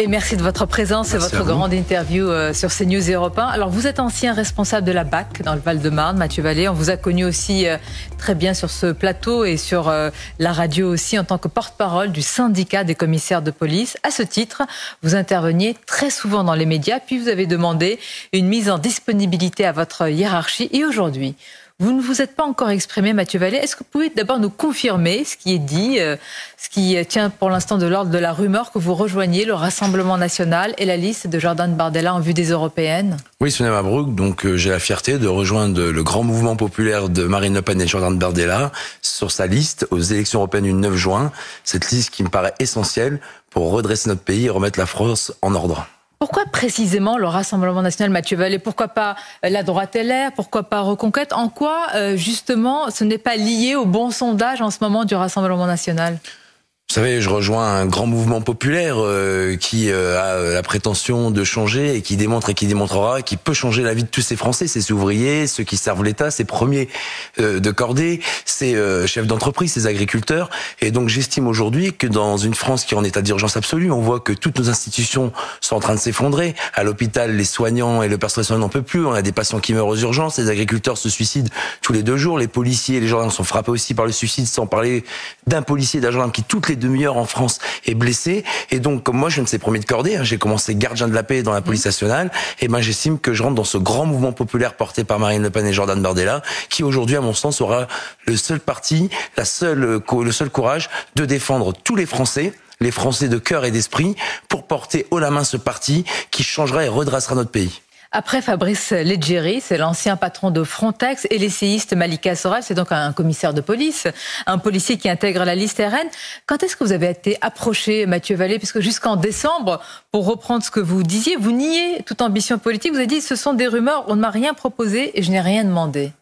Et merci de votre présence et votre grande interview sur CNews Europe 1. Alors, vous êtes ancien responsable de la BAC dans le Val-de-Marne, Mathieu Vallée. On vous a connu aussi très bien sur ce plateau et sur la radio aussi en tant que porte-parole du syndicat des commissaires de police. À ce titre, vous interveniez très souvent dans les médias, puis vous avez demandé une mise en disponibilité à votre hiérarchie. Et aujourd'hui, vous ne vous êtes pas encore exprimé, Mathieu Vallée. Est-ce que vous pouvez d'abord nous confirmer ce qui est dit, ce qui tient pour l'instant de l'ordre de la rumeur que vous rejoigniez le Rassemblement national et la liste de Jordan Bardella en vue des européennes? Oui, Sonia Mabrouk, donc j'ai la fierté de rejoindre le grand mouvement populaire de Marine Le Pen et Jordan Bardella sur sa liste aux élections européennes du 9 juin. Cette liste qui me paraît essentielle pour redresser notre pays et remettre la France en ordre. Pourquoi précisément le Rassemblement national, Mathieu Vallée? Pourquoi pas la droite LR? Pourquoi pas Reconquête? En quoi, justement, ce n'est pas lié au bon sondage en ce moment du Rassemblement national? Vous savez, je rejoins un grand mouvement populaire qui a la prétention de changer et qui démontre et qui démontrera qui peut changer la vie de tous ces Français, ces ouvriers, ceux qui servent l'État, ces premiers de cordée, ces chefs d'entreprise, ces agriculteurs. Et donc j'estime aujourd'hui que dans une France qui est en état d'urgence absolue, on voit que toutes nos institutions sont en train de s'effondrer. À l'hôpital, les soignants et le personnel soignant n'en peut plus. On a des patients qui meurent aux urgences, les agriculteurs se suicident tous les 2 jours, les policiers et les gendarmes sont frappés aussi par le suicide, sans parler d'un policier et d'un gendarme qui toutes les demi-heures en France est blessé. Et donc, comme moi, je ne sais premier de cordée, j'ai commencé gardien de la paix dans la police nationale, et ben j'estime que je rentre dans ce grand mouvement populaire porté par Marine Le Pen et Jordan Bardella, qui aujourd'hui, à mon sens, aura le seul parti, le seul courage de défendre tous les Français de cœur et d'esprit, pour porter haut la main ce parti qui changera et redressera notre pays. Après Fabrice Leggeri, c'est l'ancien patron de Frontex, et l'essayiste Malika Soral, c'est donc un commissaire de police, un policier qui intègre la liste RN. Quand est-ce que vous avez été approché, Mathieu Vallée? Puisque jusqu'en décembre, pour reprendre ce que vous disiez, vous niez toute ambition politique. Vous avez dit, ce sont des rumeurs, on ne m'a rien proposé et je n'ai rien demandé.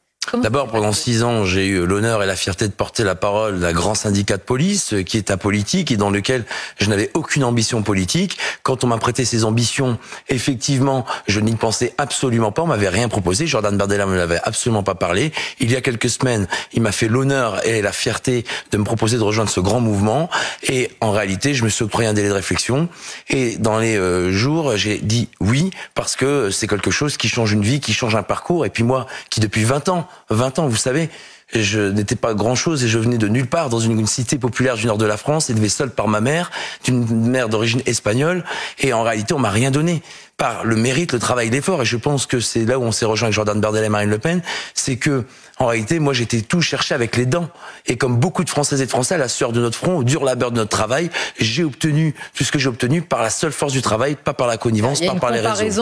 D'abord, pendant 6 ans, j'ai eu l'honneur et la fierté de porter la parole d'un grand syndicat de police qui est apolitique et dans lequel je n'avais aucune ambition politique. Quand on m'a prêté ces ambitions, effectivement, je n'y pensais absolument pas. On m'avait rien proposé. Jordan Bardella me l'avait absolument pas parlé. Il y a quelques semaines, il m'a fait l'honneur et la fierté de me proposer de rejoindre ce grand mouvement. Et en réalité, je me suis octroyé un délai de réflexion. Et dans les jours, j'ai dit oui parce que c'est quelque chose qui change une vie, qui change un parcours. Et puis moi, qui depuis 20 ans, vous savez, je n'étais pas grand-chose et je venais de nulle part dans une cité populaire du nord de la France, élevé seul par ma mère, d'une mère d'origine espagnole, et en réalité on m'a rien donné. Par le mérite, le travail, l'effort, et je pense que c'est là où on s'est rejoint avec Jordan Bardella et Marine Le Pen, c'est que en réalité, moi j'étais tout cherché avec les dents, et comme beaucoup de Françaises et de Français, à la sueur de notre front, au dur labeur de notre travail, j'ai obtenu tout ce que j'ai obtenu par la seule force du travail, pas par la connivence, pas par les réseaux.